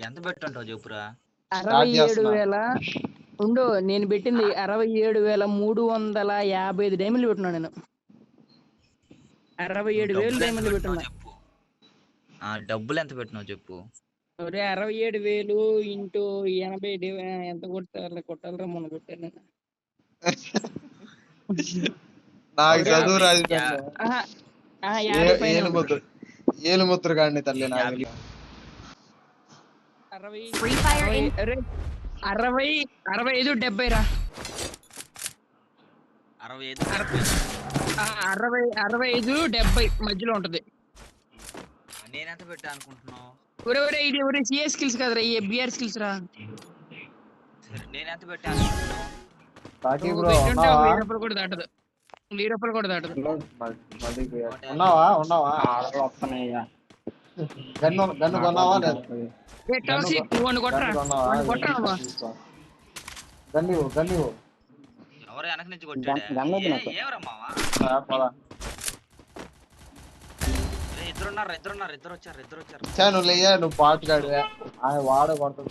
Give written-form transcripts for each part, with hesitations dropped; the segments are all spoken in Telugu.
ఎంత పెట్టుంటావు చెప్పురా? 67,000 ఉండు. నేను పెట్టింది 67,355 డైమండ్లు పెట్టున్నా నేను. 67,000 డైమండ్లు పెట్టున్నా. చెప్పు. డబ్బులు ఎంత పెట్టినావు చెప్పు. 67,000 ఇంటూ 80 ఎంత కొట్టాలరా మొన్న కొట్టాను. నాకు చదువు రాదు. ఏలుముద్ర కాండి తల్లి. 65 70 రా. 65 70 మధ్యలో ఉంటది. నేనెంత పెట్టా అనుకుంటున్నావు? ఇది సిఎస్ స్కిల్స్ కదరా, ఈ బిఆర్ స్కిల్స్ రా. నేనెంత పెట్టా అనుకుంటున్నావు? 1000 రూపాయలు కూడా దాటదు. 1000 రూపాయలు కూడా దాటదు. ఉన్నావా? గన్ను కొన్నావా? గన్ను ఎవరు వెనక నుంచి కొట్టాడు? ఇద్దరు వచ్చారు. నువ్వు పాటుగాడు వాడ కొడతాడు.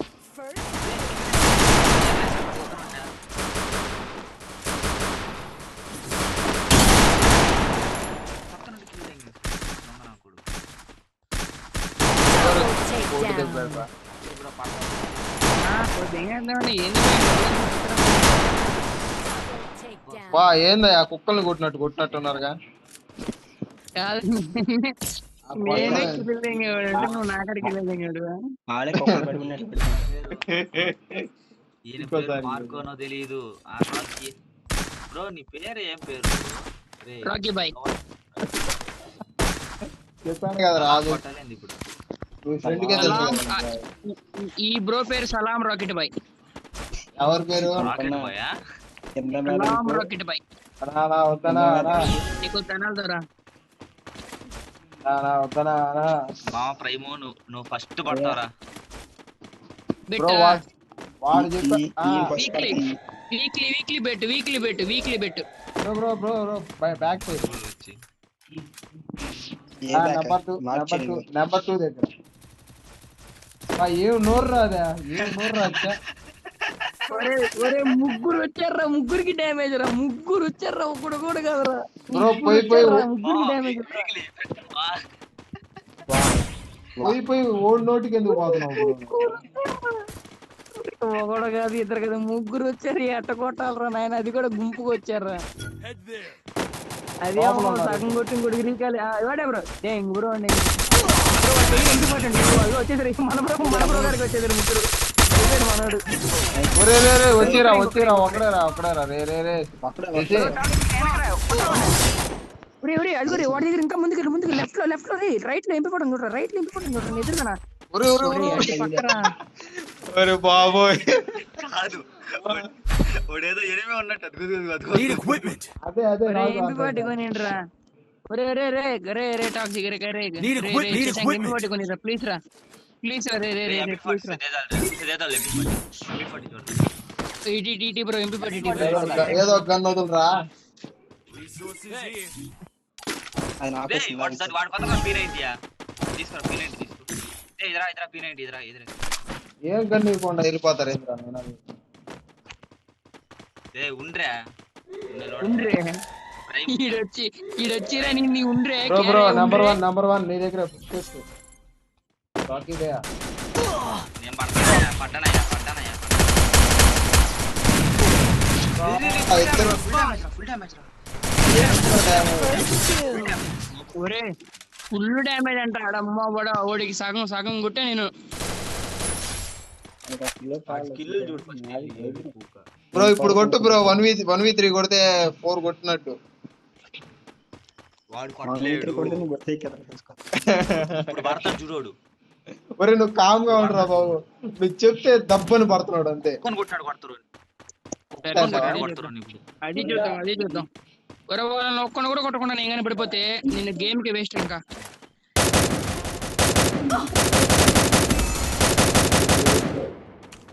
ఏందా కుక్కల్ని కొట్టినట్టున్నారుగా. మార్కోనో తెలీదు. బ్రో నీ పేరు ఏం పేరు? Rocky boy. చెప్పాను కదా రాజు. ఇప్పుడు ఈ బ్రో పేరు సలాం రాకెట్ బాయ్. ఎవరి పేరు? Rocket boy. సలాం రాకెట్ బాయ్. నీకు తనాలు దొరా. మా ప్రైమో నువ్వు ఫస్ట్ పడతావరా. Weekly bet. బ్యాక్ నెంబర్ 2 దగ్గర ఏం నోరు రాదా? ముగ్గురు వచ్చారా, ముగ్గురికి డ్యామేజ్ రా. ముగ్గురు వచ్చారా, ఒకడు కూడా కదరా. పోయి ఓడి నోటికి ఎందుకు పోతున్నావు? ఒకడు కాదు, ఇద్దరు కదా, ముగ్గురు వచ్చారు. ఎట్ట కొట్టాలరా నాయన. అది కూడా గుంపుకు వచ్చారా. అది సగం కొట్టిన కొడుకు రీకాలి. ఇవాడే బ్రో బ్రో అండి. వచ్చేసరి మన బ్రో గారికి వచ్చేసారు ముగ్గురు. మనోడు వచ్చిరా ఒకడేరా. వాడి దగ్గర ఇంకా ముందుకు లెఫ్ట్ లో రైట్ లో ఎంపిపోవడం చూడరా. ఎదురుగా బాబోయ్. ఎంపిపోట్టుకోనిరా. ప్లీజ్ రా. బ్రో ఎంపిపోట్టి ఏదో గన్ వదులురా. ఏం గన్ ఇవ్వకుండా వెళ్ళిపోతారు. ఈడొచ్చిరా నీ ఉండ్రే. బ్రో నెంబర్ 1 నీ దగ్గర ఫుల్ డ్యామేజ్ అంట. అడమ్మ ఓడికి సగం కొట్టే నేను. బ్రో ఇప్పుడు కొట్టు బ్రో. 1v3 కొడితే 4 కొట్టినట్టు. చూడు ఒరే నువ్వు కామ్ గా ఉండరా బాబు. నువ్వు చెప్తే దబ్బని పడుతున్నాడు అంతే. అది చూద్దాం. ఒక్కను కూడా కొట్టకుండా నేను కానీ పడిపోతే నిన్ను గేమ్ కి వేస్ట్. ఇంకా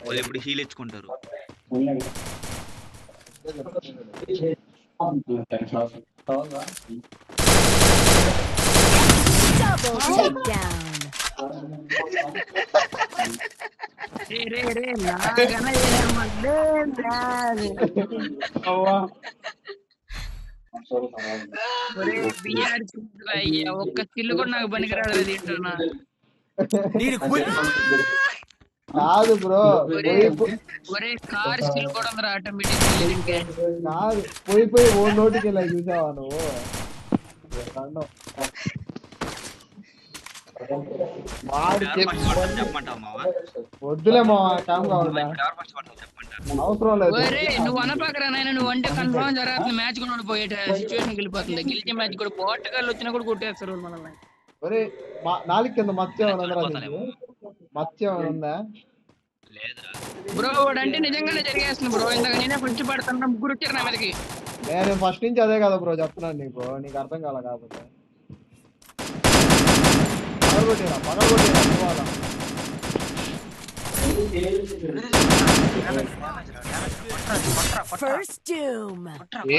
వాళ్ళు ఎప్పుడు హీల్ ఇచ్చుకుంటారు. Double takedown. రే రే నాకన్నా ఏమన్నా అవ్వా ఒరే బిఆర్ అయ్యా ఒక్క స్కిల్ కూడా నాకు పనికిరాదు అది ఏంటన్నా కాదు బ్రో ఒరే కార్ స్కిల్ కూడా ఉంది ఆటోమేటిక్ కాదు పోయి ఓ నోటికి వెళ్ళా చూసావా నువ్వు అన్నావు. వాడు చెప్పమంటావు మావా వద్దులే మా కామ్ కావాలా ఎవరు ఫస్ట్ పడతావు చెప్పమంటారు అవసరం లేదు. ఒరే నువ్వు అనపాకరా నాయన నువ్వు అంటే కన్ఫర్మ్ జరుగుతుంది మ్యాచ్ కూడా ఓడిపోయే సిచ్యువేషన్ వెళ్ళిపోతుంది గెలిచే మ్యాచ్ కూడా పోటగాళ్ళు వచ్చినా కూడా కొట్టేస్తారు మనల్ని ఒరే నాలుగు కింద మచ్చ ఏమైనా మచ్చ ఏమైనా ఉందా లేదురా బ్రో వాడు అంటే నిజంగానే జరిగేస్తుంది బ్రో ఇందాక నేనే కొంచెం పడుతున్నా ముగ్గురు వచ్చారు నా మీదకి నేను ఫస్ట్ నుంచి అదే కదా బ్రో చెప్తున్నాను నీకు అర్థం కాల కాకపోతే పగలగొట్టేరా పోవాలా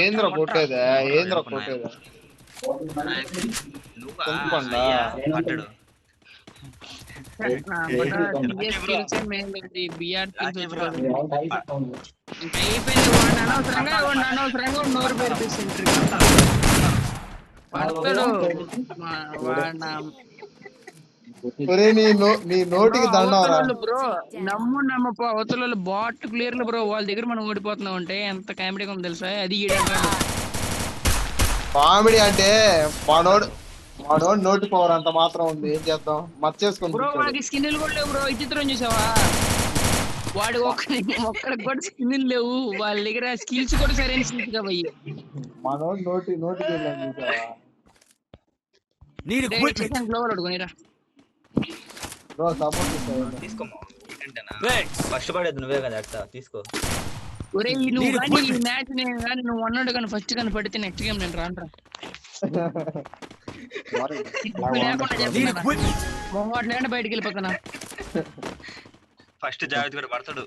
ఏంద్ర కొట్టేదా అంటాడు అనవసరంగా నోరు పేరు పడతాడు ఒరే నీ నోటికి దండవరా బ్రో నమ్మపో అవతల బాట్ క్లియర్ బ్రో వాళ్ళ దగ్గర మనం ఓడిపోతున్నాం అంటే ఎంత కామెడీగా ఉంది తెలుసా అది కామెడీ అంటే వాడోడు నోటి పవర్ అంత మాత్రం ఉంది ఏం చేద్దాం మర్చేసుకుని బ్రో వాడికి స్కిన్లు కూడా లేవు బ్రో ఈ చిత్రం చూసావా వాడు ఒక్కడికి కూడా స్కిన్లు లేవు వాళ్ళ దగ్గర స్కిల్స్ కూడా సరైన స్కిల్స్ పోయి మనోడు నోటికి వెళ్ళాం చూసావా గ్లోవల్ అడుగునిరా బ్రో సపోర్ట్ తీసుకోమా ఫస్ట్ పడేది నువ్వే కదా అట్లా తీసుకో ఒరే నువ్వు కానీ ఈ మ్యాచ్ నేను కానీ నువ్వు అన్నాడు కానీ ఫస్ట్ కానీ పడితే నెక్స్ట్ గేమ్ నేను రానురా లేకుండా బయటికి వెళ్ళిపోతున్నా ఫస్ట్ జాగ్రత్త కూడా పడతాడు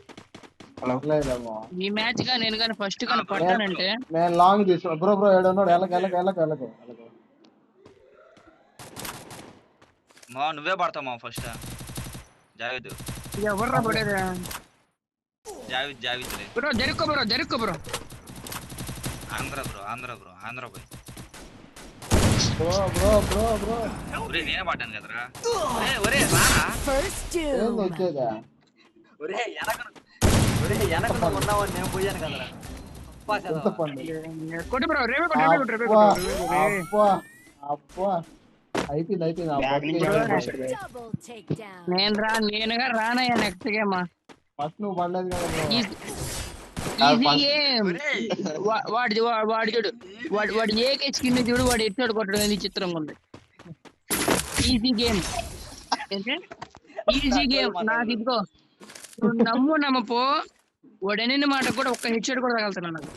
ఈ మ్యాచ్ గా నేను కానీ ఫస్ట్ కానీ పడ్డానంటే నేను లాంగ్ తీసుకున్నా బ్రో ఏడన్నాడు వెళ్ళకు మా నువ్వే పడతావు మా ఫస్ట్ జావేద్ ఎవర్రా పడేదా జావేద్ బ్రో జరుక్కో బ్రో ఆంధ్ర పోయి బ్రో ఒరే నేనే పడ్డాను కదరా ఒరే రారా వచ్చేదా ఒరే వెనక ఉన్నావని నేను పోయాను కదరా కొట్టు బ్రో అబ్బా అయిపోయింది నేనుగా రానయ్యా నెక్స్ట్ గేమ్ ఫస్ట్ నువ్వు పడలేదు కదా ఈజీ గేమ్ వాడు చూడు వాడు ఏకే స్కిన్ చూడు వాడు ఎట్టాడు కొట్టడం అనేది చిత్రంగా ఉంది ఈజీ గేమ్ నాకు ఇదిగో నమ్మపో వాడని మాట కూడా ఒక్క హెడ్ షాట్ కూడా తగలుతున్నా నాకు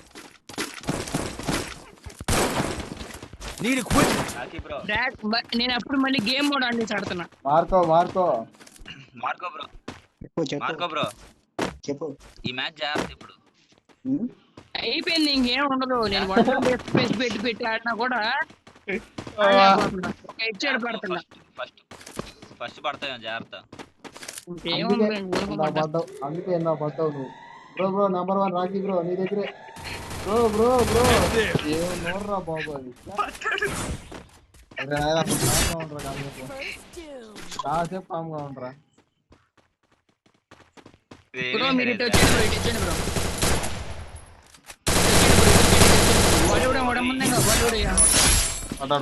నేను అప్పుడు మళ్ళీ గేమ్ మోడ్ ఆడి ఆడుతున్నా మార్కో బ్రో చెప్పు ఈ మ్యాచ్ జాగ్రత్త ఇప్పుడు అయిపోయింది ఇంకేం ఉండదు నేను పెట్టి ఆడినా కూడా ఒక హెడ్ షాట్ పడుతున్నా ఫస్ట్ పడతాయి జాగ్రత్త అందుకే నా పడ్డావు నువ్వు బ్రో నెంబర్ 1 రాకీ బ్రో నీ దగ్గరే బ్రో ఏం నోర్రా బాబు అది కాసేపు కామ్గా ఉండరా బ్రో మీరు ఇటు వచ్చేయండి బ్రో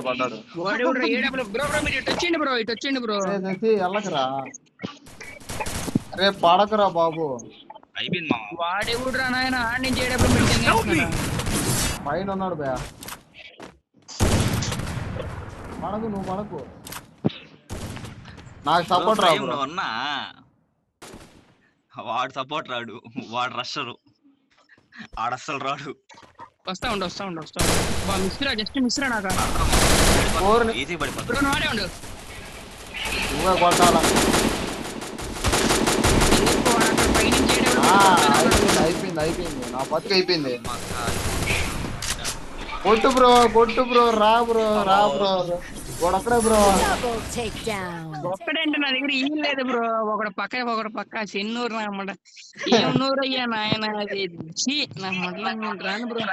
పడ్డాడు ఇటు వచ్చేయండి బ్రో వెళ్ళకరా రే పడకరా బాబు అయిపోయింది మామ వాడెవడురా నాయన ఆడి నుంచి ఏడప్పుడు పైన ఉన్నాడు బే నువ్వు పడకు నాకు సపోర్ట్ రా ఉన్నా వాడు సపోర్ట్ రాడు వాడు రషరు ఆడస్సలు రాడు వస్తా ఉండు మిస్రా జస్ట్ మిస్రా నాకు ఈజీ పడిపోతుంది బ్రో వాడే ఉండు నువ్వే కొట్టాలా అయిపోయింది నా బతుకు అయిపోయింది కొట్టు బ్రో రా బ్రో వాడక్కడే బ్రో. Double takedown. ఒక్కడంటే నా దగ్గర ఏం లేదు బ్రో. ఒకడు పక్క చెన్నూరు అన్నమాట. ఏం నూరు అయ్యా నాయన అది. నా మొదలు రాను బ్రో.